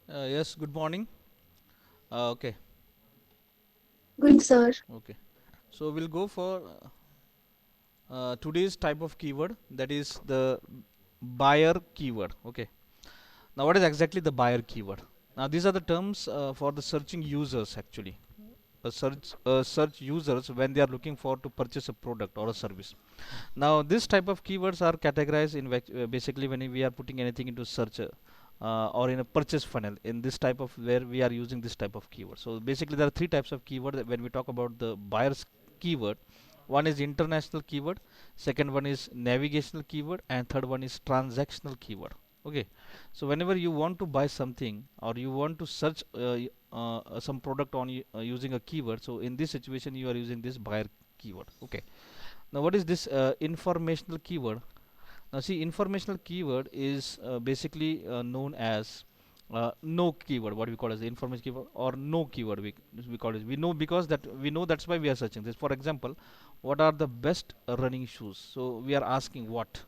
Yes, good morning. Okay, Good, sir. okay. So we'll go for today's type of keyword, that is the buyer keyword. Okay. Now, what is exactly the buyer keyword? Now, these are the terms for the searching users actually. Search users when they are looking for to purchase a product or a service. Now, this type of keywords are categorized in basically when we are putting anything into search or in a purchase funnel. In this type of where we are using this type of keyword. So basically, there are three types of keyword when we talk about the buyer's keyword. One is international keyword, second one is navigational keyword, and third one is transactional keyword. Okay, so whenever you want to buy something or you want to search some product on using a keyword, so in this situation you are using this buyer keyword. Okay, now what is this informational keyword? Now see, informational keyword is basically known as no keyword, what we call as the information keyword, or no keyword we call it. We know because that we know, that's why we are searching this. For example, what are the best running shoes? So we are asking what.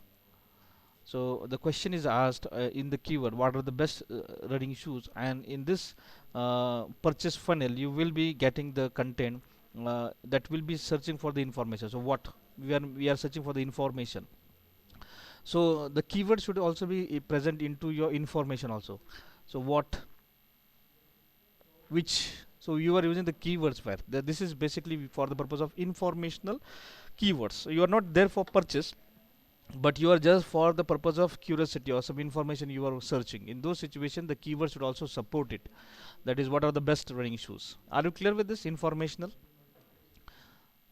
So the question is asked in the keyword, what are the best running shoes? And in this purchase funnel, you will be getting the content that will be searching for the information. So what we are searching for the information. So the keyword should also be present into your information also. So what, which, so you are using the keywords where this is basically for the purpose of informational keywords. So you are not there for purchase, but you are just for the purpose of curiosity or some information you are searching. In those situations the keyword should also support it. That is, what are the best running shoes. Are you clear with this informational?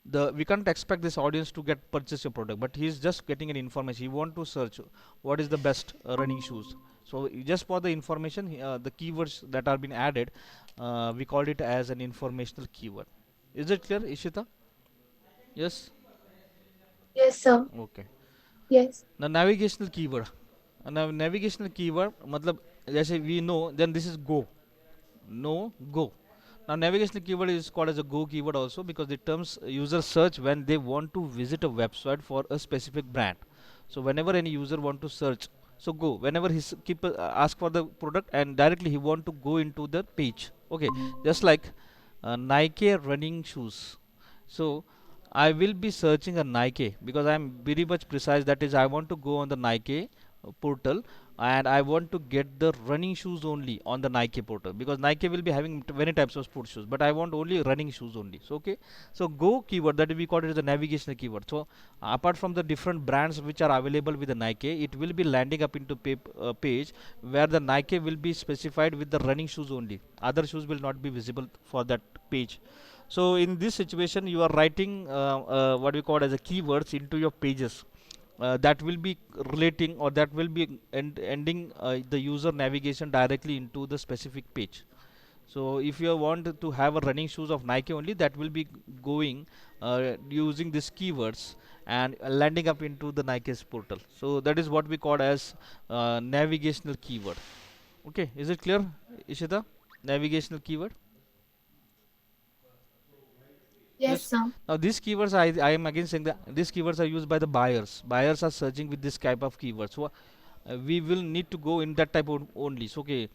The We can't expect this audience to get purchase your product, but he is just getting an information. He want to search what is the best running shoes. So just for the information, the keywords that are being added, we called it as an informational keyword. Is it clear, Ishita? Yes. Yes, sir. Okay. Yes. Now navigational keyword. Now navigational keyword मतलब जैसे we know, then this is go. No, go. Now navigational keyword is called as a go keyword also, because the terms user search when they want to visit a website for a specific brand. So whenever any user want to search, so go, whenever he keep ask for the product and directly he want to go into the page. Okay, just like Nike running shoes. So I will be searching a Nike because I'm very much precise. That is, I want to go on the Nike portal and I want to get the running shoes only on the Nike portal, because Nike will be having many types of sports shoes, but I want only running shoes only. So okay, so go keyword, that we call it as a navigational keyword. So apart from the different brands which are available with the Nike, it will be landing up into page where the Nike will be specified with the running shoes only. Other shoes will not be visible for that page. So in this situation, you are writing what we call as a keywords into your pages that will be relating, or that will be ending the user navigation directly into the specific page. So if you want to have a running shoes of Nike only, that will be going using these keywords and landing up into the Nike's portal. So that is what we call as navigational keyword. Okay, is it clear, Ishita? Navigational keyword. Yes, Yes. sir. Now these keywords, I am again saying that these keywords are used by the buyers. Buyers are searching with this type of keywords. So we will need to go in that type of only. So okay.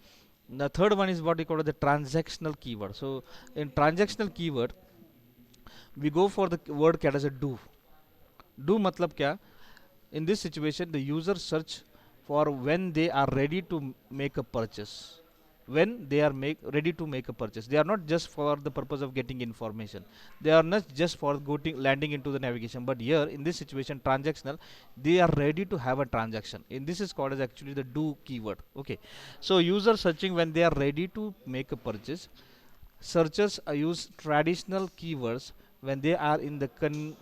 The third one is what we call the transactional keyword. So in transactional keyword, we go for the word cat as a do. Do matlab kya? In this situation, the user search for when they are ready to make a purchase. When they are ready to make a purchase, they are not just for the purpose of getting information. They are not just for landing into the navigation. But here, in this situation, transactional, they are ready to have a transaction. In this is called as actually the do keyword. Okay, so user searching when they are ready to make a purchase. Searchers use traditional keywords when they are in the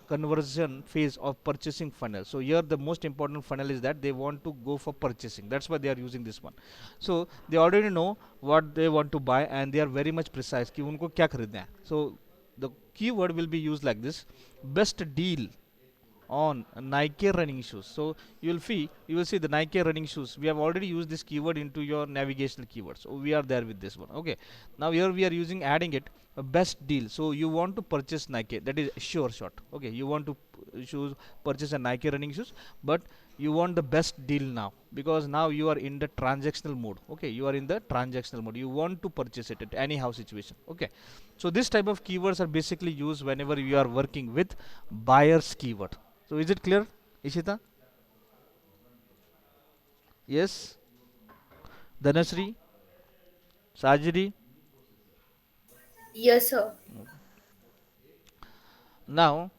conversion phase of purchasing funnel. So here the most important funnel is that they want to go for purchasing. That's why they are using this one. So they already know what they want to buy and they are very much precise कि उनको क्या खरीदना है. So the keyword will be used like this: best deal on Nike running shoes. So you will see the Nike running shoes. We have already used this keyword into your navigational keyword. So we are there with this one. Okay. Now here we are using adding it a best deal. So you want to purchase Nike. That is sure shot. Okay. You want to purchase a Nike running shoes, but you want the best deal now, because now you are in the transactional mode. Okay, you are in the transactional mode, you want to purchase it at anyhow situation. Okay, so this type of keywords are basically used whenever you are working with buyer's keyword. So is it clear, Ishita? Yes, Dhanasri, Sajiri. Yes, sir. Now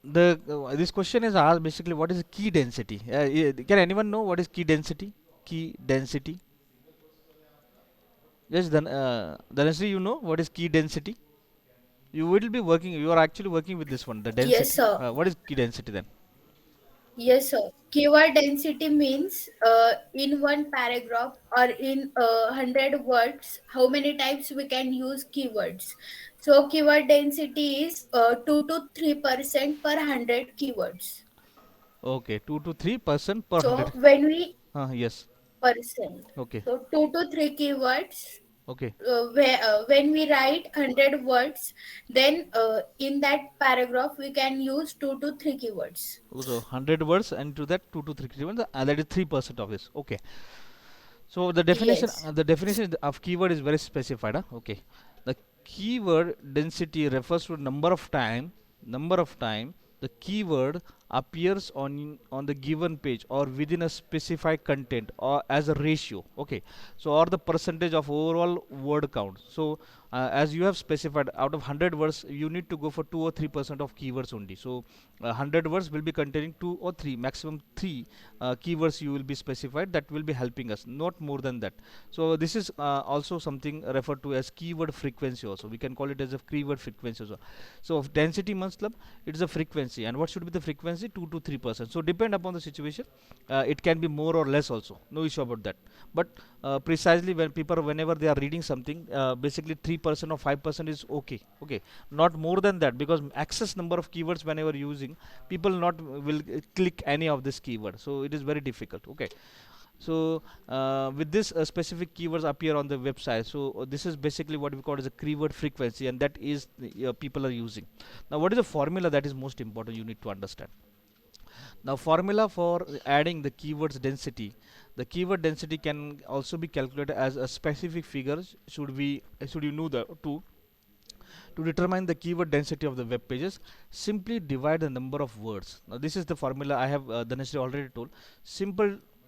the this question is asked basically, what is key density? Can anyone know what is key density? Key density. Yes, then Dhanasri, you know what is key density? You will be working. You are actually working with this one, the Yes, density. sir. What is key density then? Yes, sir. Keyword density means in one paragraph or in 100 words, how many times we can use keywords. So, keyword density is 2 to 3% per 100 keywords. Okay, 2 to 3% per So, hundred. when we Yes. percent, Okay. so 2 to 3 keywords, Okay. when we write 100 words, then in that paragraph we can use 2 to 3 keywords. So 100 words, and to that 2 to 3 keywords, that is 3% of this. Okay. So Yes. the definition of keyword is very specified. Huh? Okay, the keyword density refers to number of time the keyword appears on the given page or within a specified content, or as a ratio. Okay, so or the percentage of overall word count. So as you have specified, out of 100 words, you need to go for 2 or 3% of keywords only. So 100 words will be containing 2 or 3, maximum 3 keywords you will be specified, that will be helping us, not more than that. So this is also something referred to as keyword frequency also, we can call it as a keyword frequency also. So of density matlab, it is a frequency, and what should be the frequency? 2 to 3%. So depend upon the situation, it can be more or less also, no issue about that. But precisely when people, whenever they are reading something, basically 3% or 5% is okay. Okay, not more than that, because excess number of keywords whenever using, people not will click any of this keyword, so it is very difficult. Okay, so with this specific keywords appear on the website, so this is basically what we call as a keyword frequency, and that is people are using. Now what is the formula that is most important, you need to understand. Now formula for adding the keywords density, the keyword density can also be calculated as a specific figure. Should you know the two, to determine the keyword density of the web pages, simply divide the number of words. Now this is the formula I have Dhanasri already told.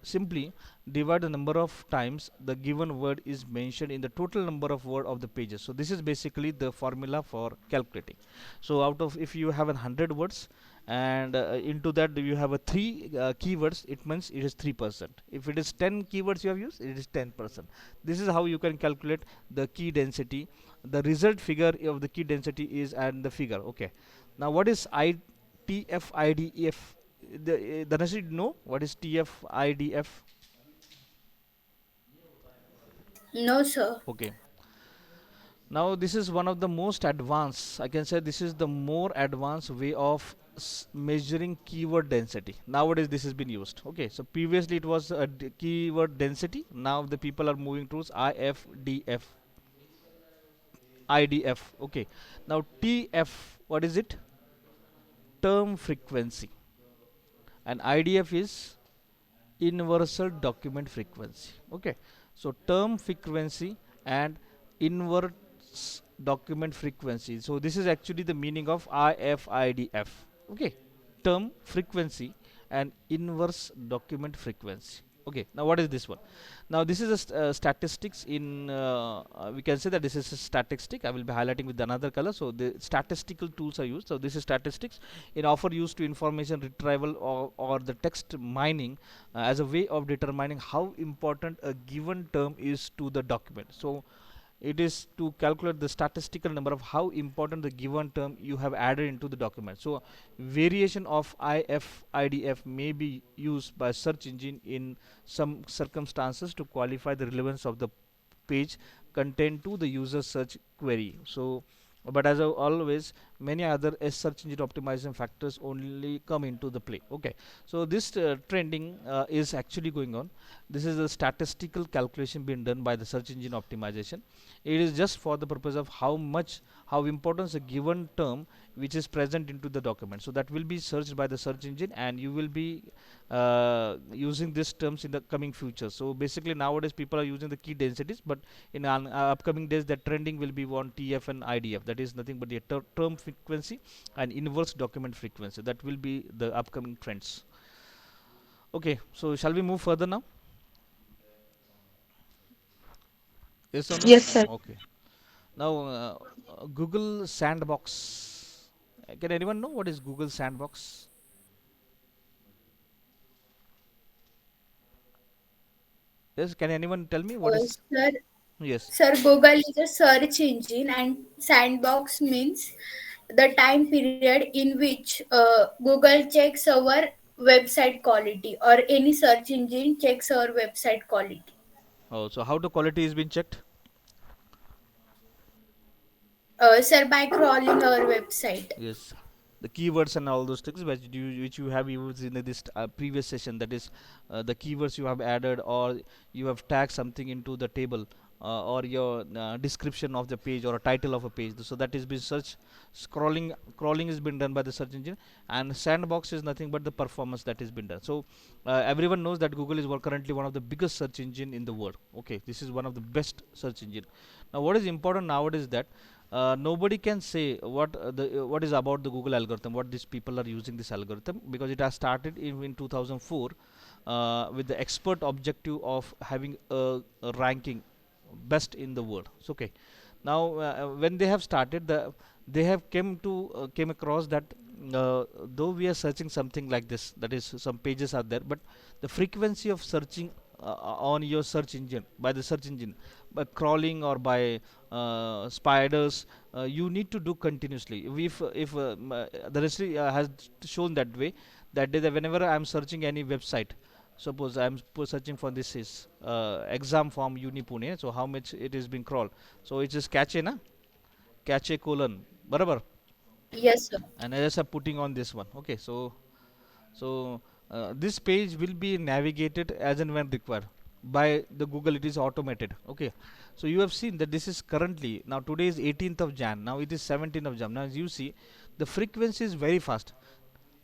Simply divide the number of times the given word is mentioned in the total number of word of the pages. So this is basically the formula for calculating. So out of, if you have 100 words, and into that you have a 3 keywords, it means it is 3%. If it is 10 keywords you have used, it is 10%. This is how you can calculate the key density. The result figure of the key density is, and the figure. Okay, now what is TF-IDF? The Dhanasri, know what is TF-IDF? No, sir. Okay, now this is one of the most advanced, I can say this is the more advanced way of measuring keyword density. Nowadays this has been used. Okay, so previously it was a keyword density, now the people are moving towards IDF. Okay, now TF, what is it? Term frequency. And IDF is universal document frequency. Okay, so term frequency and inverse document frequency. So this is actually the meaning of IFIDF. Okay, term frequency and inverse document frequency. Okay, now what is this one? Now this is a statistics in we can say that this is a statistic. I will be highlighting with another color. So the statistical tools are used. So this is statistics in offer used to information retrieval, or the text mining, as a way of determining how important a given term is to the document. So it is to calculate the statistical number of how important the given term you have added into the document. So variation of IFIDF may be used by search engine in some circumstances to qualify the relevance of the page content to the user search query. So but as always, many other search engine optimization factors only come into the play. Okay, so this trending is actually going on. This is a statistical calculation being done by the search engine optimization. It is just for the purpose of how important a given term which is present into the document, so that will be searched by the search engine, and you will be using these terms in the coming future. So basically nowadays people are using the key densities, but in upcoming days the trending will be on TF and IDF, that is nothing but the term frequency and inverse document frequency. That will be the upcoming trends. Okay, so shall we move further now? Yes or no? Yes, sir. Okay. Now Google Sandbox. Can anyone know what is Google Sandbox? Yes, can anyone tell me what is? Sir, Yes. Sir, Google is a search engine, and sandbox means the time period in which Google checks our website quality, or any search engine checks our website quality. Oh, so how the quality is being checked? Sir, by crawling our website. Yes, the keywords and all those things which you have used in this previous session, that is the keywords you have added, or you have tagged something into the table, or your description of the page or a title of a page, so that is been search. Crawling is been done by the search engine, and sandbox is nothing but the performance that is been done. So everyone knows that Google is currently one of the biggest search engine in the world. Okay, this is one of the best search engine. Now what is important nowadays that nobody can say what is about the Google algorithm, what these people are using this algorithm, because it has started in 2004 with the expert objective of having a ranking best in the world. So, okay, now when they have started, they have came across that though we are searching something like this, that is some pages are there, but the frequency of searching on your search engine, by the search engine, by crawling or by spiders, you need to do continuously. If the history has shown that way, that whenever I am searching any website, suppose I am searching for this is exam form uni Pune, so how much it is being crawled, so it is cache na, cache colon barabar, Yes, sir. and I just are putting on this one. Okay, so this page will be navigated as and when required by the Google. It is automated. Okay, so you have seen that this is currently, now today is 18th of Jan, now it is 17th of Jan. Now as you see, the frequency is very fast.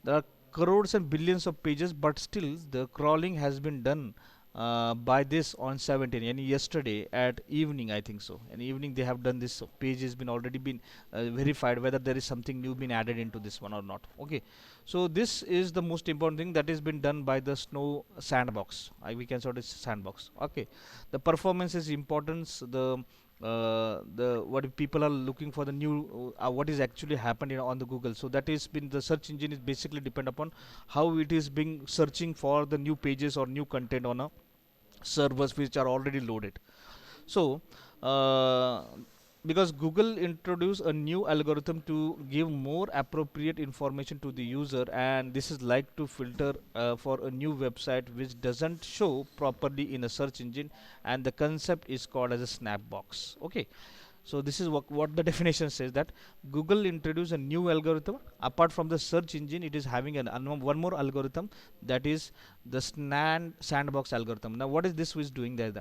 There are crores and billions of pages, but still the crawling has been done by this on 17, and yesterday at evening, I think so. In evening they have done this. So page has been already been verified whether there is something new been added into this one or not. Okay, so this is the most important thing that has been done by the Snow Sandbox. We can sort of sandbox. Okay, the performance is importance. The what people are looking for the new what is actually happening on the Google. So that is been the search engine is basically depend upon how it is being searching for the new pages or new content on a servers which are already loaded. So uh, because Google introduced a new algorithm to give more appropriate information to the user, and this is like to filter for a new website which doesn't show properly in a search engine, and the concept is called as a snapbox. Okay, so this is what the definition says, that Google introduced a new algorithm apart from the search engine. It is having one more algorithm, that is the sandbox algorithm. Now what is this is doing there?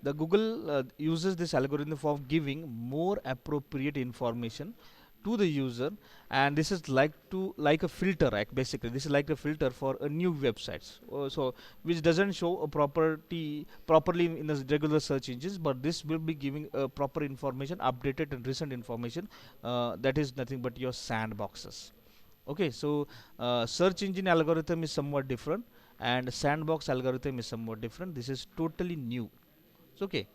The Google uses this algorithm for giving more appropriate information to the user, and this is like a filter, right? Basically this is like a filter for a new websites, so which doesn't show a properly in the regular search engines, but this will be giving proper information, updated and recent information, that is nothing but your sandboxes. Okay, so search engine algorithm is somewhat different, and sandbox algorithm is somewhat different. This is totally new. It's okay,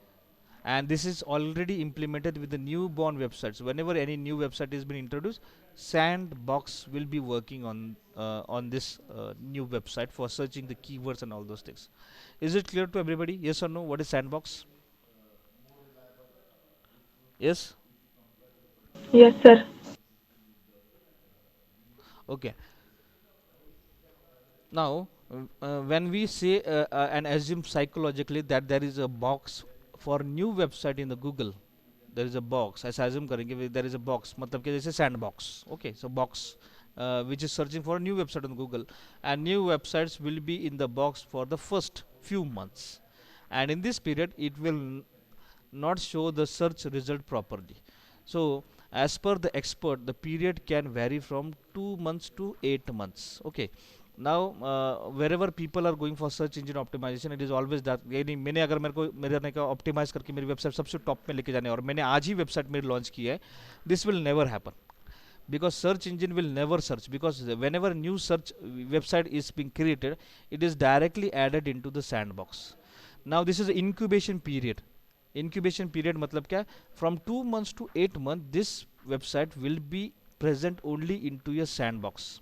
and this is already implemented with the newborn websites. Whenever any new website is being introduced, sandbox will be working on this new website for searching the keywords and all those things. Is it clear to everybody? Yes or no? What is sandbox? Yes. Yes, sir. Okay, now when we say and assume psychologically that there is a box for new website in the Google, there is a box, ऐसा assume करेंगे there is a box, मतलब कि जैसे sandbox, okay, so box which is searching for a new website on Google, and new websites will be in the box for the first few months, and in this period it will not show the search result properly. So as per the expert, the period can vary from 2 months to 8 months, okay. Now wherever people are going for search engine optimization, it is always that यानी मैंने अगर मेरे को optimise करके मेरी website सबसे top में लेके जाने और मैंने आज ही वेबसाइट मेरी लॉन्च की है, this will never happen, because search engine will never search, because whenever new search website is being created, it is directly added into the sandbox. Now this is incubation period. Incubation period मतलब क्या, from 2 months to 8 months this website will be present only into your sandbox,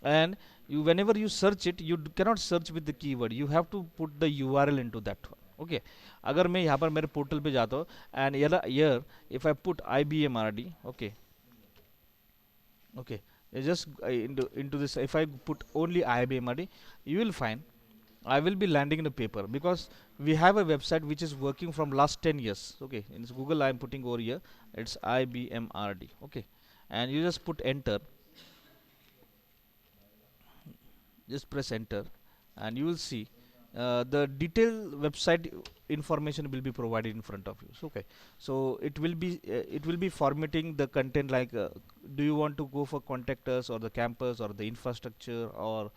and you whenever you search it, you cannot search with the keyword, you have to put the URL into that one, okay. अगर मैं यहाँ पर मेरे portal पे जाता हूँ and here if I put IBMRD, okay, okay, just into this, if I put only IBMRD, you will find I will be landing in a paper, because we have a website which is working from last 10 years, okay. In Google I am putting over here, it's IBMRD, okay, and you just put enter, just press enter, and you will see the detailed website information will be provided in front of you, so, okay. So it will be formatting the content like do you want to go for contact us or the campus or the infrastructure or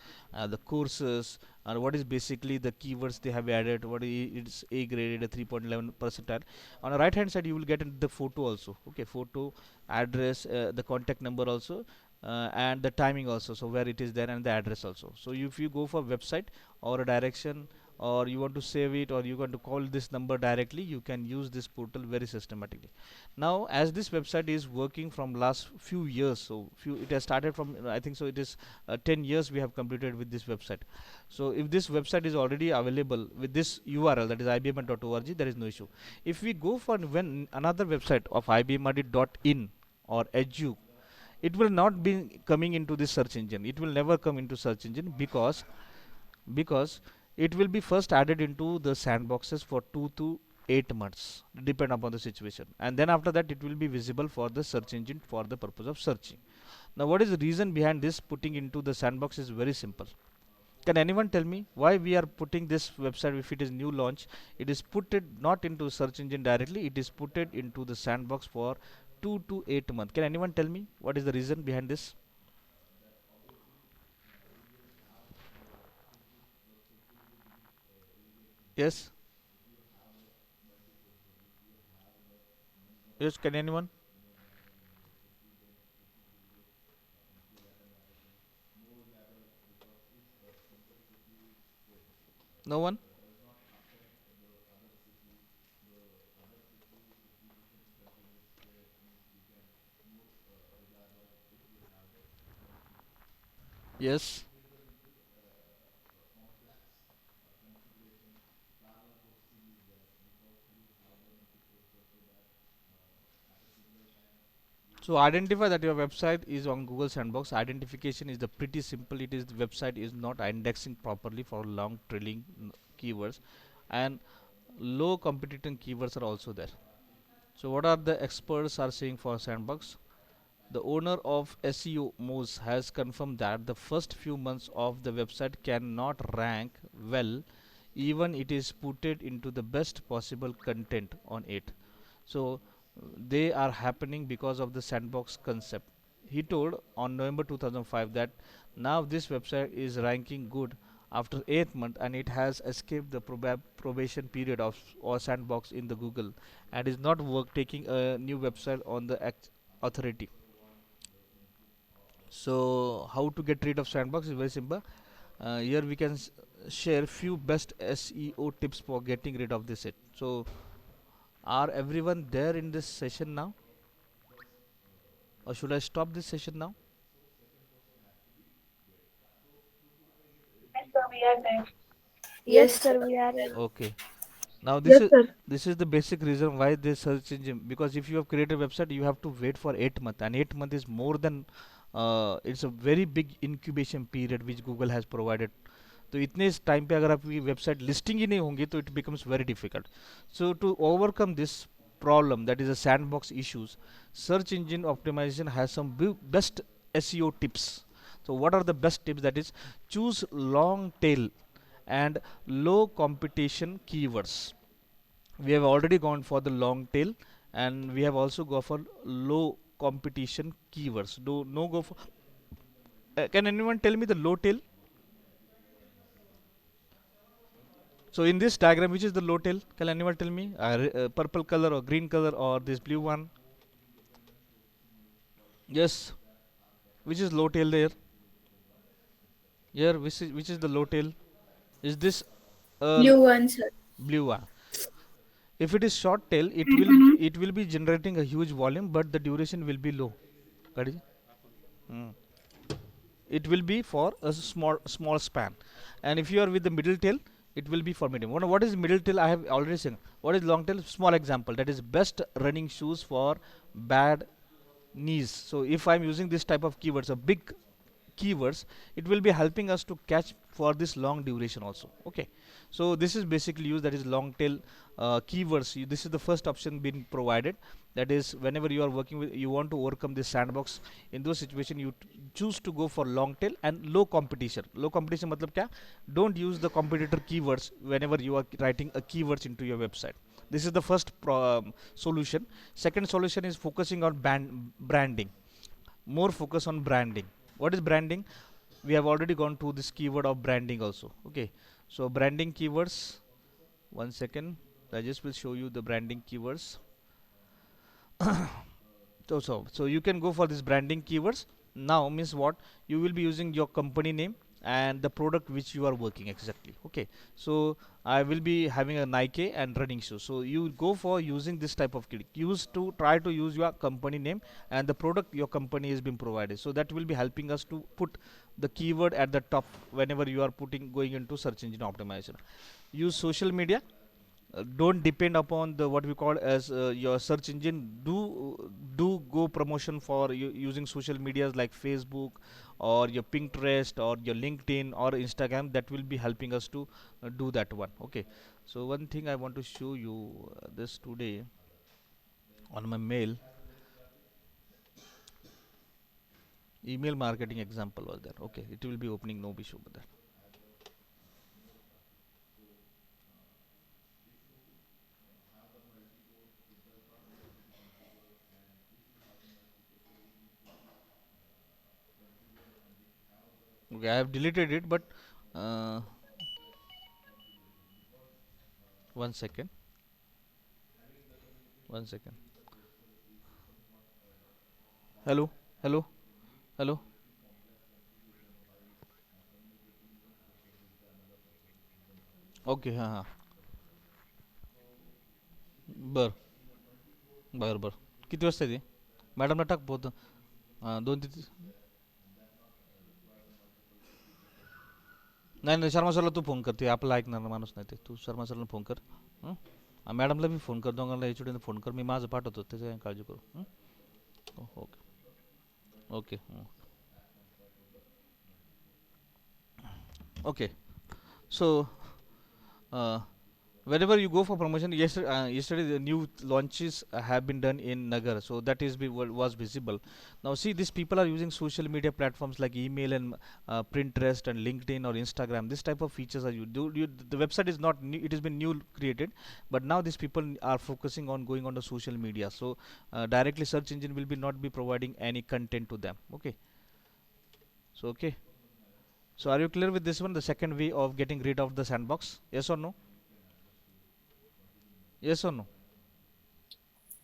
the courses, and what is basically the keywords they have added, what is it's A graded, a 3.11 percentile. On the right hand side you will get the photo also, okay, photo, address, the contact number also, and the timing also, so where it is there, and the address also. So if you go for website or a direction, or you want to save it, or you want to call this number directly, you can use this portal very systematically. Now as this website is working from last few years, so it has started from I think so it is 10 years we have completed with this website. So if this website is already available with this URL, that is ibm.org, there is no issue. If we go for when another website of ibm.in or edu, it will not be coming into the search engine, it will never come into search engine, because it will be first added into the sandboxes for 2 to 8 months, depend upon the situation, and then after that it will be visible for the search engine for the purpose of searching. Now what is the reason behind this putting into the sandbox is very simple. Can anyone tell me why we are putting this website, if it is new launch, it is put it not into search engine directly, it is put it into the sandbox for 2 to 8 months. Can anyone tell me what is the reason behind this? Yes, yes, can anyone? No one? Yes. So identify that your website is on Google Sandbox. Identification is the pretty simple. It is the website is not indexing properly for long trailing keywords, and low competitive keywords are also there. So what are the experts are saying for Sandbox? The owner of SEO Moz has confirmed that the first few months of the website cannot rank well, even it is putted into the best possible content on it. So they are happening because of the sandbox concept. He told on November 2005 that now this website is ranking good after 8 month, and it has escaped the probation period of or sandbox in the Google, and is not work taking a new website on the authority. So how to get rid of sandbox is very simple. Here we can share few best SEO tips for getting rid of this. So are everyone there in this session now, or should I stop this session now? Yes, sir, we are there. Yes, Yes, sir. sir, we are ready. Okay. Now Yes, sir. this is the basic reason why this search engine, because if you have created a website you have to wait for 8 months, and 8 months is more than it's a very big incubation period which Google has provided. तो इतने इस time पे अगर आपकी website listing ही नहीं होंगी तो it becomes very difficult. So to overcome this problem, that is a sandbox issues, search engine optimization has some best SEO tips. So what are the best tips? That is, choose long tail and low competition keywords. We have already gone for the long tail, and we have also go for low competition keywords. Do no go for can anyone tell me the low tail? So in this diagram, which is the low tail? Can anyone tell me? Purple color or green color or this blue one? Yes. Which is low tail there? Here, which is the low tail? Is this Blue one, sir. blue one? If it is short tail, it will be generating a huge volume, but the duration will be low. Got it? Hmm. It will be for a small span. And if you are with the middle tail, it will be for medium. What is middle tail? I have already seen. What is long tail? Small example. That is best running shoes for bad knees. So if I'm using this type of keywords, a big keywords, it will be helping us to catch for this long duration also. Okay, so this is basically used, that is long tail keywords. This is the first option being provided. That is, whenever you are working with, you want to overcome this sandbox, in those situation you choose to go for long tail and low competition. Low competition matlab kya? Don't use the competitor keywords whenever you are writing a keywords into your website. This is the first solution. Second solution is focusing on branding. More focus on branding. What is branding? We have already gone to this keyword of branding also. Okay, so branding keywords, one second, I just will show you the branding keywords. So you can go for this branding keywords. Now means what? You will be using your company name and the product which you are working exactly. Okay, so I will be having a Nike and running shoes. So you go for using this type of keyword. Try to use your company name and the product your company has been provided. So that will be helping us to put the keyword at the top whenever you are going into search engine optimization. Use social media. Don't depend upon the what we call as your search engine. Do go promotion for using social medias like Facebook or your Pinterest or your LinkedIn or Instagram. That will be helping us to do that one. Okay, so one thing I want to show you this today on my mail. Email marketing example was there. Okay, it will be opening, no issue with that. Okay, I have deleted it, but uh, one second, one second. Hello, hello, hello. Okay, हाँ हाँ. बर बर बर किती वाजता येते मॅडमला टाक पोत दोन ते नाही नाही शर्मा सरला तू फोन कर ते आपला ऐकणार माणूस नाही ते तू शर्मा सरला फोन कर मॅडमला मी फोन कर दोघांना एच ओडीने फोन कर मी माझं पाठवतो त्याच्या काळजी करू okay okay okay so uh, whenever you go for promotion, yesterday the new launches have been done in Nagar, so that is was visible. Now see, these people are using social media platforms like email and Pinterest and LinkedIn or Instagram. This type of features are the website is not new, it has been new created, but now these people are focusing on going on the social media, so directly search engine will be not be providing any content to them. Okay, so okay, so are you clear with this one, the second way of getting rid of the sandbox? Yes or no? Yes or no?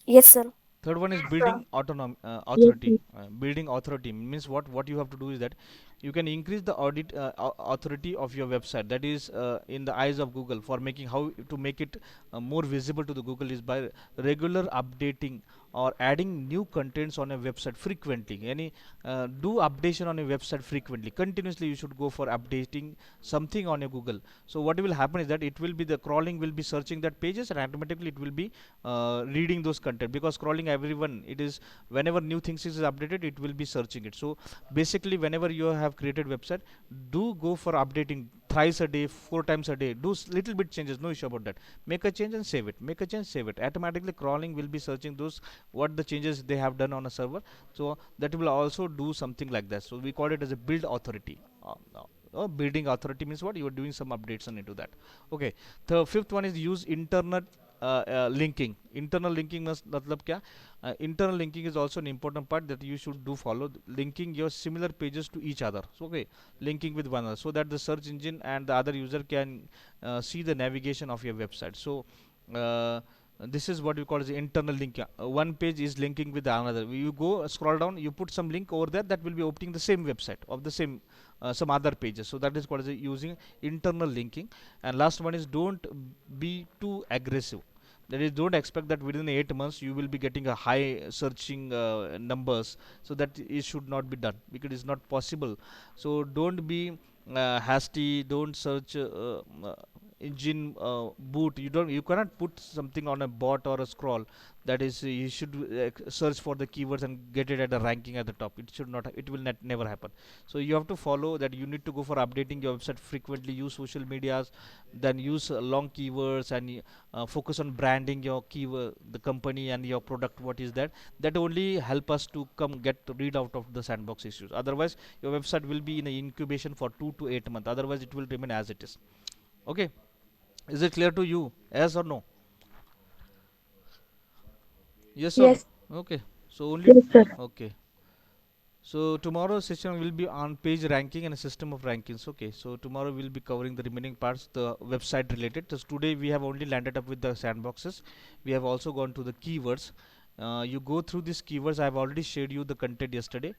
Yes, sir. Third one is Yes, sir. building Yes, authority. Building authority means what you have to do is that you can increase the authority of your website. That is in the eyes of Google, for making how to make it more visible to the Google is by regular updating or adding new contents on a website frequently. Any do updation on a website frequently, continuously you should go for updating something on your Google. So what will happen is that it will be the crawling will be searching that pages, and automatically it will be reading those content, because scrolling everyone, it is whenever new things is updated it will be searching it. So basically whenever you have created website, do go for updating thrice a day, 4 times a day. Do little bit changes, no issue about that. Make a change and save it, make a change, save it. Automatically crawling will be searching those what the changes they have done on a server. So that will also do something like that. So we call it as a build authority. Building authority means what? You are doing some updates on into that. Okay, the fifth one is use internal linking. Internal linking means matlab kya? Internal linking is also an important part that you should do follow. Linking your similar pages to each other. So okay, linking with one another, so that the search engine and the other user can see the navigation of your website. So this is what we call as the internal link. One page is linking with another. You go scroll down, you put some link over there, that will be opening the same website of the same some other pages. So that is called as using internal linking. And last one is don't be too aggressive. That is, don't expect that within 8 months you will be getting a high searching numbers. So that it should not be done, because it's not possible. So don't be hasty. Don't search engine boot. You cannot put something on a bot or a scroll. That is, you should search for the keywords and get it at the ranking at the top. It should not, it will not never happen. So you have to follow that. You need to go for updating your website frequently, use social medias, then use long keywords, and focus on branding your keyword, the company and your product, what is that. That only help us to come get rid out of the sandbox issues. Otherwise your website will be in a incubation for 2 to 8 months. Otherwise it will remain as it is. Okay, is it clear to you? Yes or no? Yes or no? Yes. Okay. So only Yes, sir. okay. So tomorrow's session will be on page ranking and a system of rankings. Okay. So tomorrow we'll be covering the remaining parts, the website related. So today we have only landed up with the sandboxes. We have also gone to the keywords. You go through these keywords. I have already shared you the content yesterday.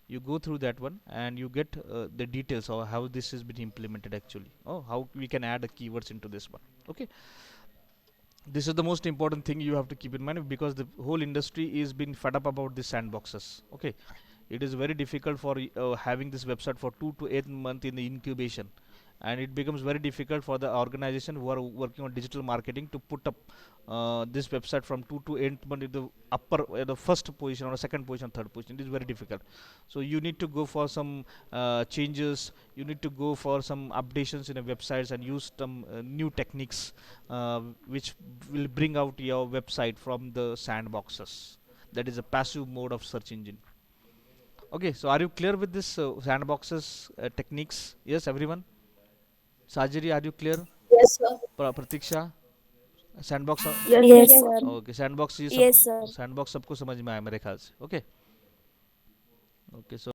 You go through that one and you get the details of how this has been implemented actually. Oh, how we can add the keywords into this one. Okay, this is the most important thing you have to keep in mind, because the whole industry is being fed up about these sandboxes. Okay, it is very difficult for having this website for 2 to 8 months in the incubation, and it becomes very difficult for the organization who are working on digital marketing to put up this website from 2 to 8 months in the upper the first position or second position, third position. It is very difficult. So you need to go for some changes. You need to go for some updations in the websites and use some new techniques which will bring out your website from the sandboxes. That is a passive mode of search engine. Okay, so are you clear with this sandboxes techniques? Yes, everyone. Sajiri, are you clear? Yes, sir. Pratiksha, sandbox Yes, Yes, sir. sir. Okay sandbox ये सब Yes, sir. Sandbox सबको समझ में आया मेरे ख्याल से okay okay so